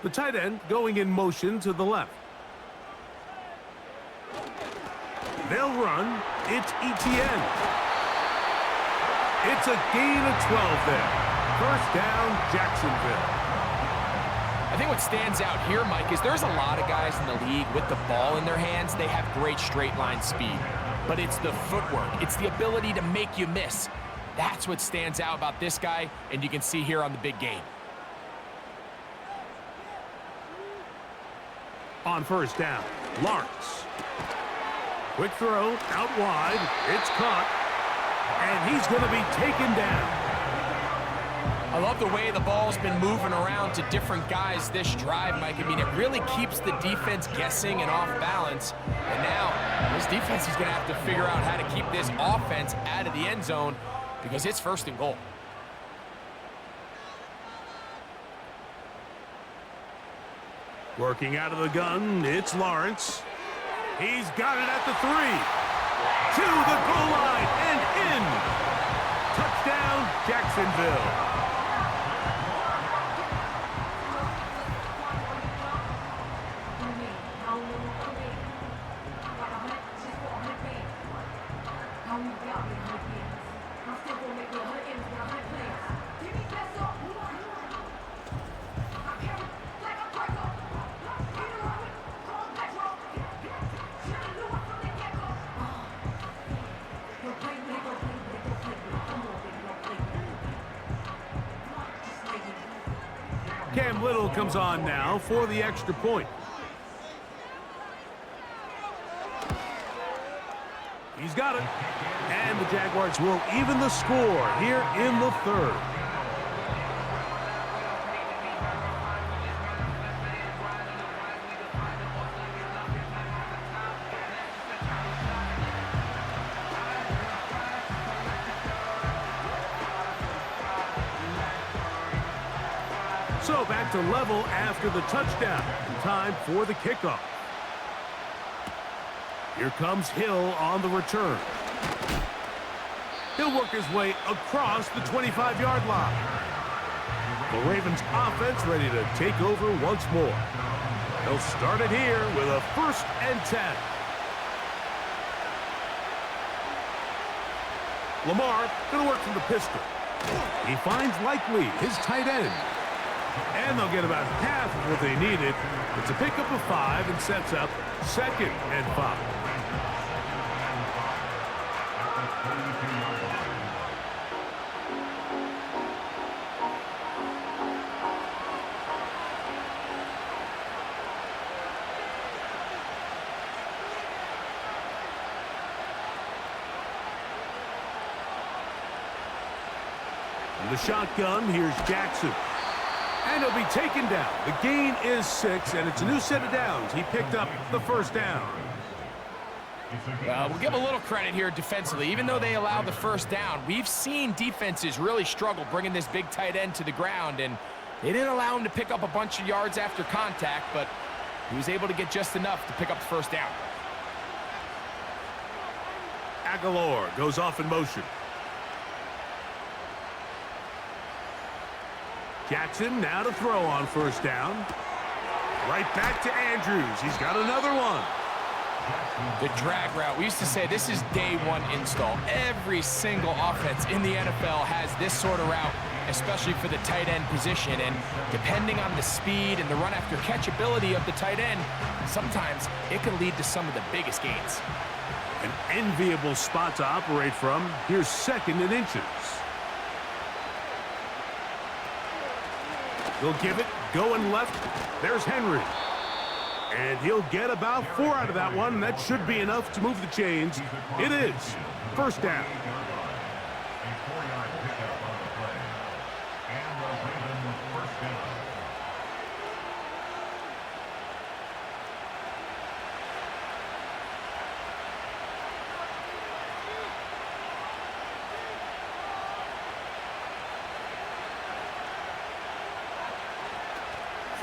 B: The tight end going in motion to the left. They'll run. It's ETN. It's a gain of 12 there. First down, Jacksonville.
C: I think what stands out here, Mike, is there's a lot of guys in the league with the ball in their hands. They have great straight line speed. But it's the footwork. It's the ability to make you miss. That's what stands out about this guy, and you can see here on the big game.
B: On first down, Lawrence. Quick throw, out wide. It's caught. And he's going to be taken down.
C: I love the way the ball's been moving around to different guys this drive, Mike. I mean, it really keeps the defense guessing and off balance. And now, this defense is going to have to figure out how to keep this offense out of the end zone because it's 1st and goal.
B: Working out of the gun, it's Lawrence. He's got it at the 3. To the goal line and in. Touchdown, Jacksonville. Cam Little comes on now for the extra point. He's got it. And the Jaguars will even the score here in the 3rd. So back to level after the touchdown. Time for the kickoff. Here comes Hill on the return. He'll work his way across the 25-yard line. The Ravens offense ready to take over once more. They'll start it here with a 1st and 10. Lamar going to work from the pistol. He finds Likely, his tight end. And they'll get about half of what they needed. It's a pickup of 5 and sets up 2nd and 5. In the shotgun, here's Jackson. And he'll be taken down. The gain is 6, and it's a new set of downs. He picked up the 1st down.
C: We'll give a little credit here defensively. Even though they allowed the 1st down, we've seen defenses really struggle bringing this big tight end to the ground, and they didn't allow him to pick up a bunch of yards after contact, but he was able to get just enough to pick up the 1st down.
B: Aguilar goes off in motion. Jackson now to throw on 1st down. Right back to Andrews. He's got another one.
C: The drag route. We used to say this is day 1 install. Every single offense in the NFL has this sort of route, especially for the tight end position. And depending on the speed and the run after catch ability of the tight end, sometimes it can lead to some of the biggest gains.
B: An enviable spot to operate from. Here's 2nd and inches. He'll give it, going left. There's Henry. And he'll get about 4 out of that one. That should be enough to move the chains. It is 1st down.
D: A 4-yard pickup on the play. And the Ravens 1st down.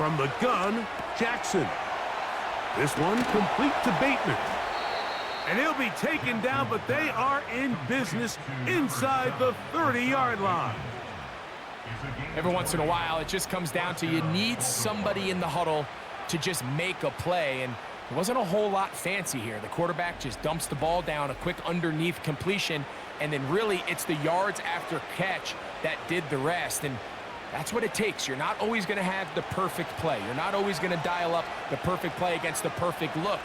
B: From the gun, Jackson. This one complete to Bateman. And he'll be taken down, but they are in business inside the 30-yard line.
C: Every once in a while, it just comes down to you need somebody in the huddle to just make a play, and it wasn't a whole lot fancy here. The quarterback just dumps the ball down, a quick underneath completion, and then really it's the yards after catch that did the rest, and that's what it takes. You're not always going to have the perfect play. You're not always going to dial up the perfect play against the perfect look.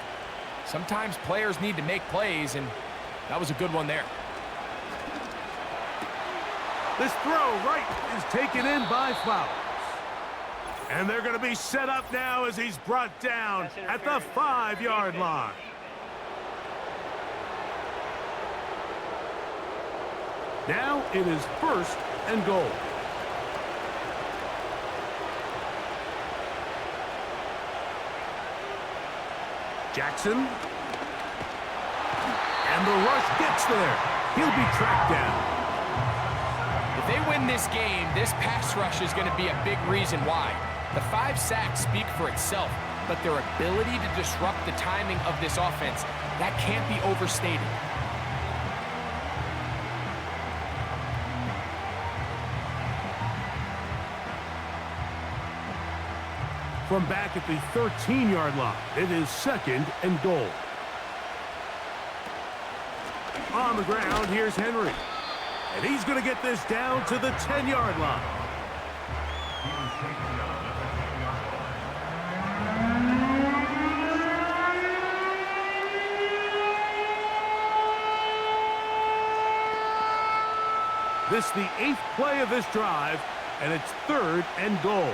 C: Sometimes players need to make plays, and that was a good one there.
B: This throw right is taken in by Flowers. And they're going to be set up now as he's brought down at the 5-yard line. Now it is 1st and goal. Jackson. And the rush gets there. He'll be tracked down.
C: If they win this game, this pass rush is going to be a big reason why. The 5 sacks speak for itself, but their ability to disrupt the timing of this offense, that can't be overstated.
B: From back at the 13-yard line, it is 2nd and goal. On the ground, here's Henry. And he's going to get this down to the 10-yard line. This is the 8th play of this drive, and it's 3rd and goal.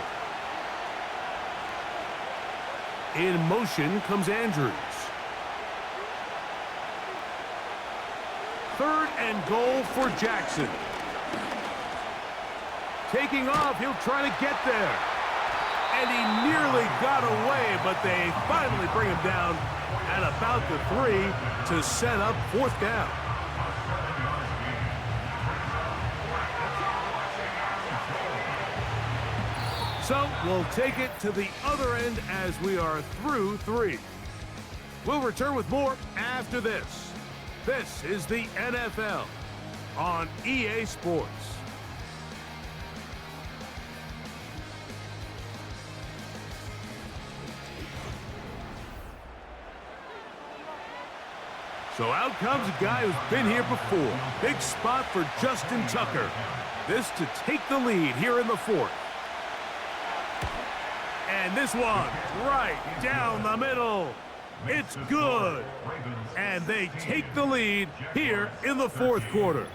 B: In motion comes Andrews. 3rd and goal for Jackson. Taking off, he'll try to get there. And he nearly got away, but they finally bring him down at about the 3 to set up 4th down. So we'll take it to the other end as we are through 3. We'll return with more after this. This is the NFL on EA Sports. So out comes a guy who's been here before. Big spot for Justin Tucker. This to take the lead here in the 4th. And this one right down the middle. It's good. And they take the lead here in the 4th quarter.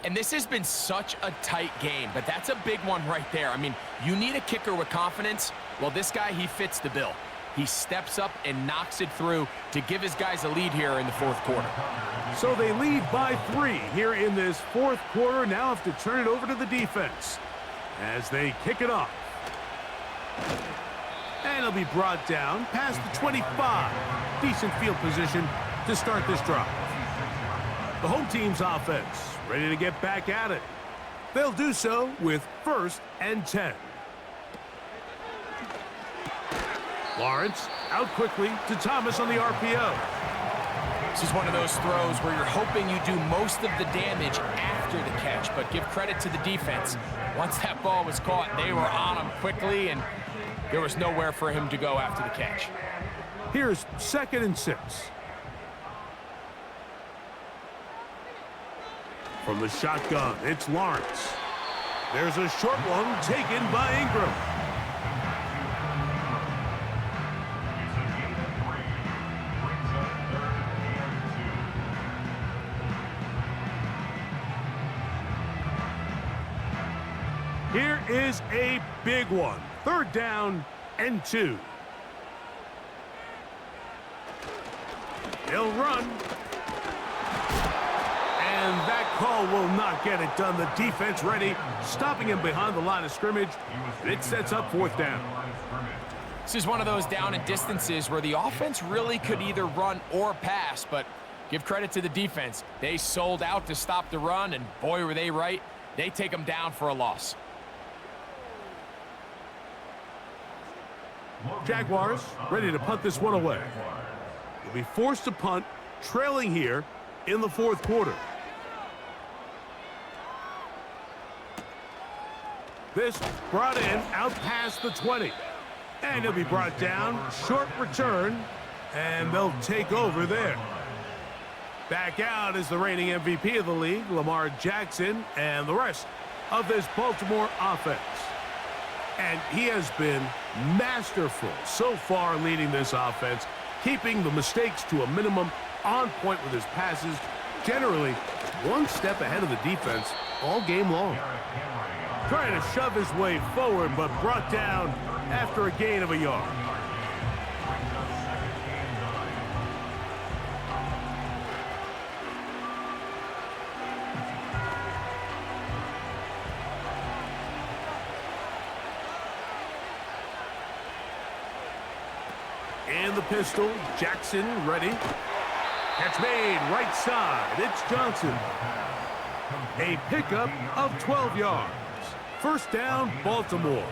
C: And this has been such a tight game, but that's a big one right there. I mean, you need a kicker with confidence. Well, this guy, he fits the bill. He steps up and knocks it through to give his guys a lead here in the 4th quarter.
B: So they lead by 3 here in this 4th quarter. Now have to turn it over to the defense as they kick it off. And it'll be brought down past the 25. Decent field position to start this drive. The home team's offense ready to get back at it. They'll do so with 1st and 10. Lawrence out quickly to Thomas on the RPO.
C: This is one of those throws where you're hoping you do most of the damage after the catch, but give credit to the defense. Once that ball was caught, they were on him quickly, and there was nowhere for him to go after the catch.
B: Here's 2nd and 6. From the shotgun, it's Lawrence. There's a short one taken by Ingram. Here is a big one. 3rd down and 2. They'll run. And that call will not get it done. The defense ready, stopping him behind the line of scrimmage. And it sets up 4th down.
C: This is one of those down and distances where the offense really could either run or pass, but give credit to the defense. They sold out to stop the run, and boy, were they right. They take them down for a loss.
B: Jaguars ready to punt this one away. They'll be forced to punt, trailing here in the fourth quarter. This brought in out past the 20. And he'll be brought down. Short return. And they'll take over there. Back out is the reigning MVP of the league, Lamar Jackson, and the rest of this Baltimore offense. And he has been masterful so far leading this offense, keeping the mistakes to a minimum, on point with his passes, generally one step ahead of the defense all game long. Trying to shove his way forward, but brought down after a gain of a yard. In the pistol, Jackson ready. Catch made, right side. It's Johnson. A pickup of 12 yards. First down, Baltimore.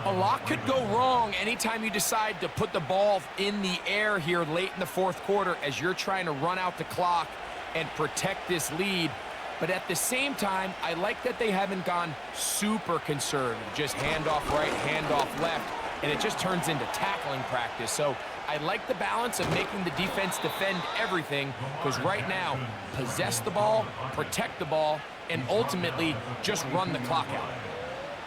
C: A lot could go wrong anytime you decide to put the ball in the air here late in the fourth quarter as you're trying to run out the clock and protect this lead. But at the same time, I like that they haven't gone super conservative. Just handoff right, handoff left, and it just turns into tackling practice. So I like the balance of making the defense defend everything, because right now, possess the ball, protect the ball, and ultimately just run the clock out.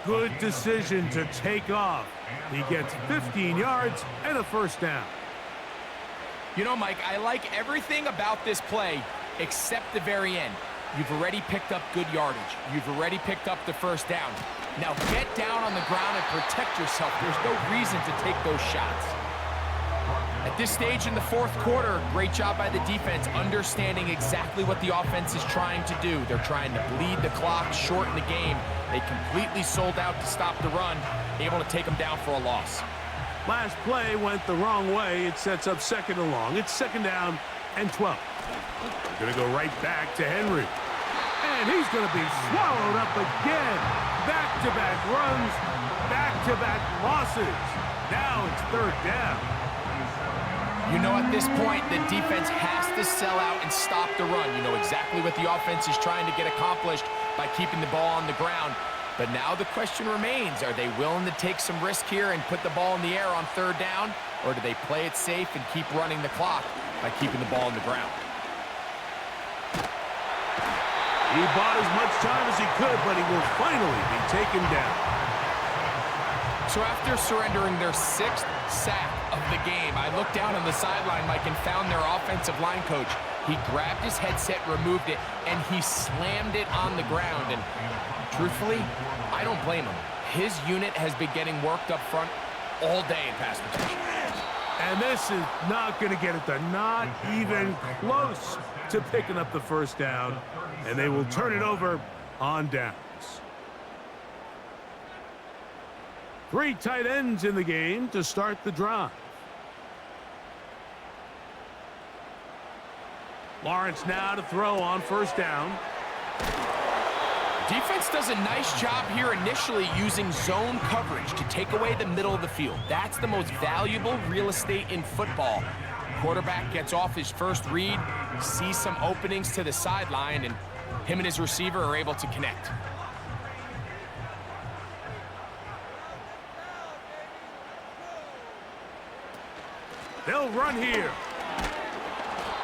B: Good decision to take off. He gets 15 yards and a first down.
C: You know, Mike, I like everything about this play except the very end. You've already picked up good yardage. You've already picked up the first down. Now get down on the ground and protect yourself. There's no reason to take those shots. At this stage in the fourth quarter, great job by the defense, understanding exactly what the offense is trying to do. They're trying to bleed the clock, shorten the game. They completely sold out to stop the run, able to take them down for a loss.
B: Last play went the wrong way. It sets up second and long. It's second down and 12. Going to go right back to Henry. And he's going to be swallowed up again. Back-to-back runs, back-to-back losses. Now it's third down.
C: You know, at this point, the defense has to sell out and stop the run. You know exactly what the offense is trying to get accomplished by keeping the ball on the ground. But now the question remains, are they willing to take some risk here and put the ball in the air on third down? Or do they play it safe and keep running the clock by keeping the ball on the ground?
B: He bought as much time as he could, but he will finally be taken down.
C: So after surrendering their 6th sack of the game, I looked down on the sideline, Mike, and found their offensive line coach. He grabbed his headset, removed it, and he slammed it on the ground. And truthfully, I don't blame him. His unit has been getting worked up front all day in pass protection.
B: And this is not going to get it done. Not even close to picking up the first down. And they will turn it over on downs. 3 tight ends in the game to start the drive. Lawrence now to throw on first down.
C: Defense does a nice job here initially using zone coverage to take away the middle of the field. That's the most valuable real estate in football. Quarterback gets off his first read, sees some openings to the sideline, and him and his receiver are able to connect.
B: They'll run here.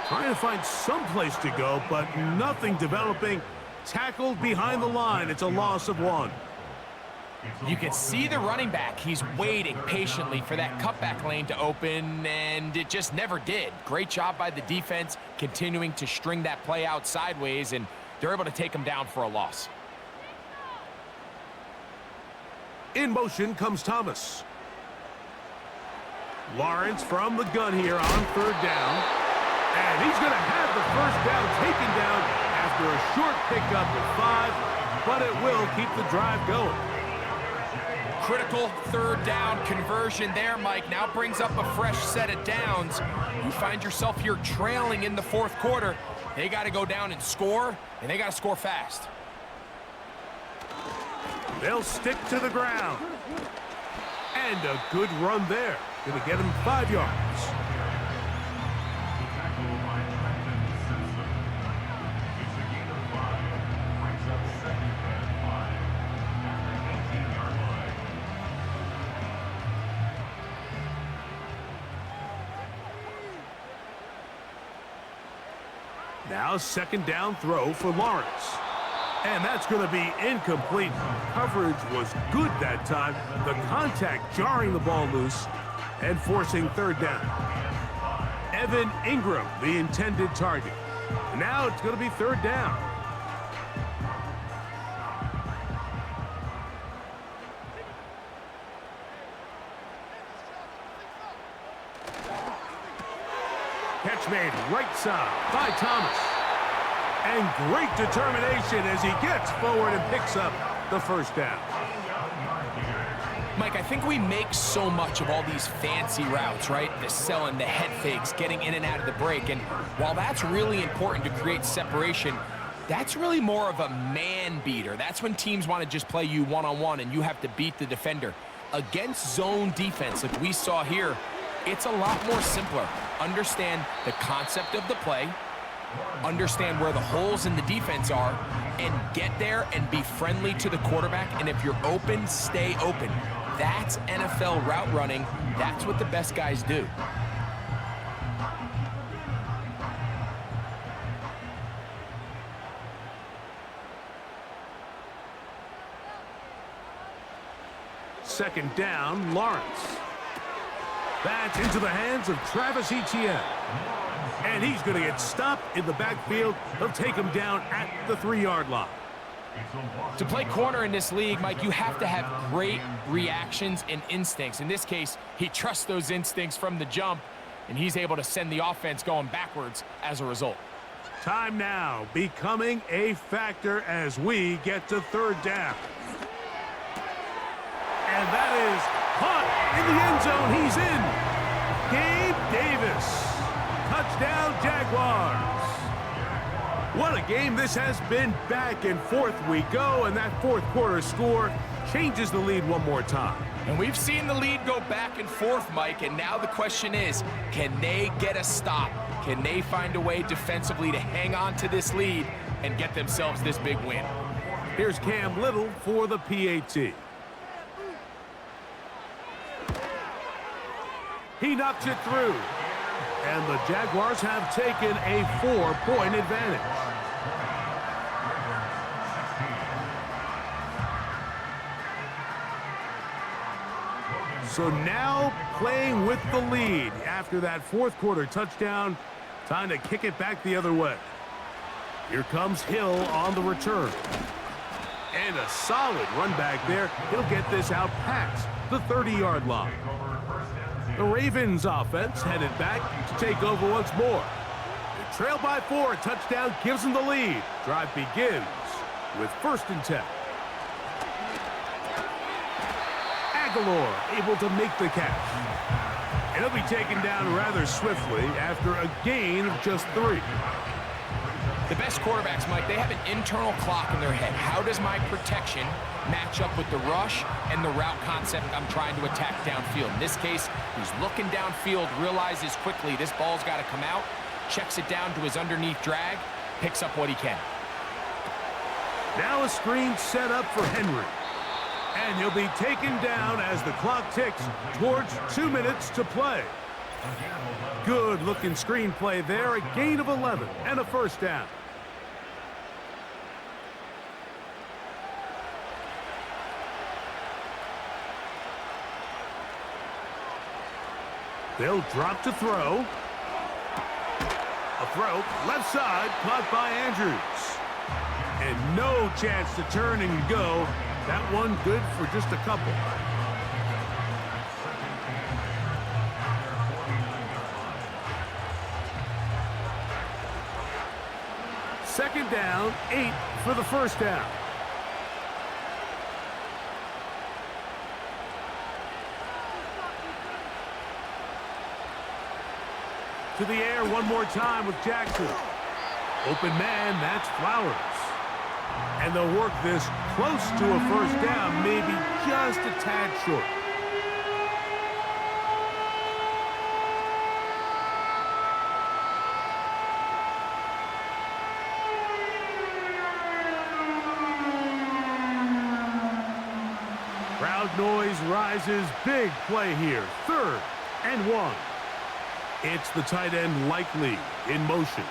B: Trying to find some place to go, but nothing developing. Tackled behind the line. It's a loss of 1.
C: You can see the running back. He's waiting patiently for that cutback lane to open, and it just never did. Great job by the defense, continuing to string that play out sideways, and they're able to take him down for a loss.
B: In motion comes Thomas. Lawrence from the gun here on third down. And he's going to have the first down taken down after a short pickup of 5, but it will keep the drive going.
C: Critical third down conversion there, Mike. Now brings up a fresh set of downs. You find yourself here trailing in the fourth quarter. They got to go down and score, and they got to score fast.
B: They'll stick to the ground. And a good run there. Going to get him 5 yards.
D: Tackle by Trenton Simpson. It's a gain of 5. Brings up second and 5. At the 18-yard line.
B: Now second down throw for Lawrence. And that's going to be incomplete. Coverage was good that time. The contact jarring the ball loose and forcing third down. Evan Ingram, the intended target. Now it's going to be third down. Catch made right side by Thomas. And great determination as he gets forward and picks up the first down.
C: Mike, I think we make so much of all these fancy routes, right? The selling, the head fakes, getting in and out of the break. And while that's really important to create separation, that's really more of a man beater. That's when teams want to just play you one-on-one and you have to beat the defender. Against zone defense like we saw here, it's a lot more simpler. Understand the concept of the play, understand where the holes in the defense are, and get there and be friendly to the quarterback. And if you're open, stay open. That's NFL route running. That's what the best guys do.
B: Second down, Lawrence. That's into the hands of Travis Etienne. And he's going to get stopped in the backfield. He'll take him down at the 3-yard line.
C: To play corner in this league, Mike, you have to have great reactions and instincts. In this case, he trusts those instincts from the jump, and he's able to send the offense going backwards as a result.
B: Time now becoming a factor as we get to third down. And that is caught in the end zone. He's in. Gabe Davis. Touchdown, Jaguars. What a game this has been. Back and forth we go, and that fourth quarter score changes the lead one more time.
C: And we've seen the lead go back and forth, Mike, and now the question is, can they get a stop? Can they find a way defensively to hang on to this lead and get themselves this big win?
B: Here's Cam Little for the PAT. He knocks it through. And the Jaguars have taken a 4-point advantage. So now playing with the lead after that fourth quarter touchdown. Time to kick it back the other way. Here comes Hill on the return. And a solid run back there. He'll get this out past the 30-yard line. The Ravens offense headed back to take over once more. They trail by 4. A touchdown gives them the lead. Drive begins with 1st and 10. Aguilar able to make the catch. And he'll be taken down rather swiftly after a gain of just 3.
C: The best quarterbacks, Mike, they have an internal clock in their head. How does my protection match up with the rush and the route concept I'm trying to attack downfield? In this case, he's looking downfield, realizes quickly this ball's got to come out, checks it down to his underneath drag, picks up what he can.
B: Now a screen set up for Henry. And he'll be taken down as the clock ticks towards 2 minutes to play. Good looking screen play there. A gain of 11 and a 1st down. They'll drop to throw. A throw, left side, caught by Andrews. And no chance to turn and go. That one good for just a couple. Second down, 8 for the 1st down. To the air one more time with Jackson. Open man, that's Flowers. And they'll work this close to a 1st down, maybe just a tad short. noise rises. Big play here. 3rd and 1. It's the tight end likely in motion.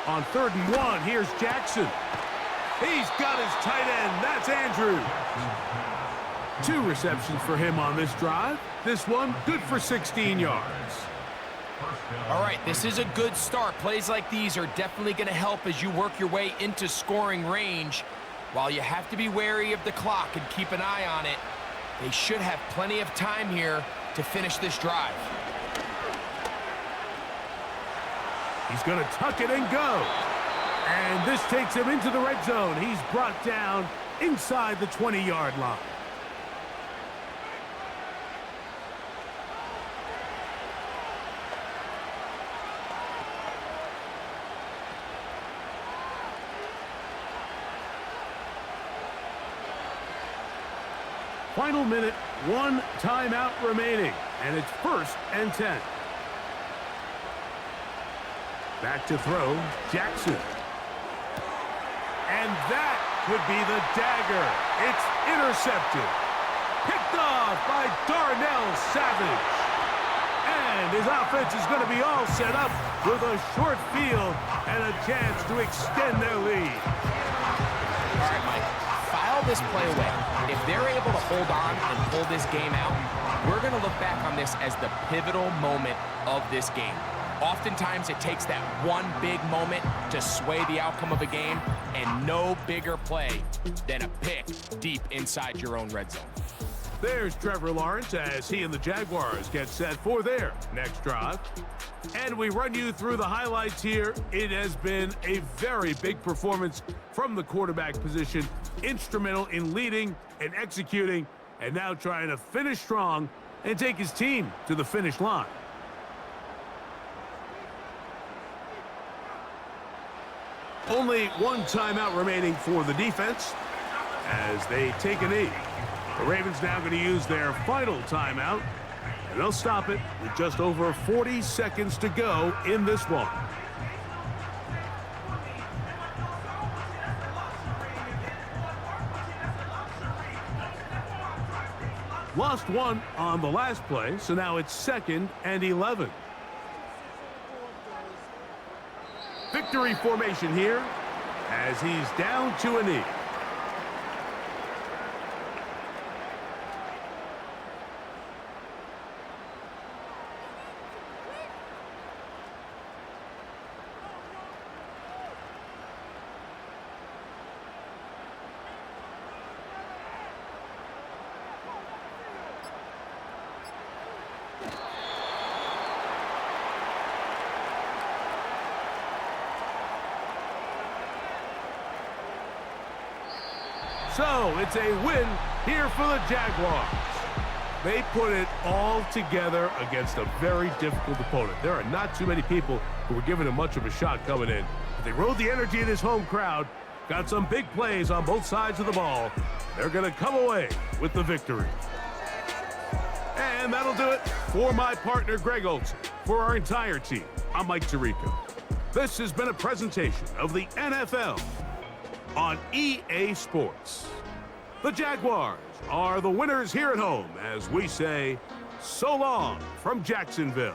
B: On 3rd and 1, here's Jackson. He's got his tight end. That's Andrews. 2 receptions for him on this drive. This one good for 16 yards.
C: All right, this is a good start. Plays like these are definitely going to help as you work your way into scoring range. While you have to be wary of the clock and keep an eye on it, they should have plenty of time here to finish this drive.
B: He's going to tuck it and go. And this takes him into the red zone. He's brought down inside the 20-yard line. Final minute, 1 timeout remaining, and it's 1st and 10. Back to throw, Jackson. And that could be the dagger. It's intercepted. Picked off by Darnell Savage. And his offense is going to be all set up with a short field and a chance to extend their lead.
C: All right, Mike, file this play away. If they're able to hold on and pull this game out, we're going to look back on this as the pivotal moment of this game. Oftentimes, it takes that one big moment to sway the outcome of a game, and no bigger play than a pick deep inside your own red zone.
B: There's Trevor Lawrence as he and the Jaguars get set for their next drive. And we run you through the highlights here. It has been a very big performance from the quarterback position, instrumental in leading and executing, and now trying to finish strong and take his team to the finish line. Only 1 timeout remaining for the defense as they take a knee. The Ravens now going to use their final timeout, and they'll stop it with just over 40 seconds to go in this one. Lost 1 on the last play, so now it's 2nd and 11. Victory formation here as he's down to a knee. So it's a win here for the Jaguars. They put it all together against a very difficult opponent. There are not too many people who were giving him much of a shot coming in. But they rode the energy of this home crowd, got some big plays on both sides of the ball. They're going to come away with the victory. And that'll do it for my partner, Greg Olson. For our entire team, I'm Mike Tirico. This has been a presentation of the NFL on EA Sports. The Jaguars are the winners here at home as we say so long from Jacksonville.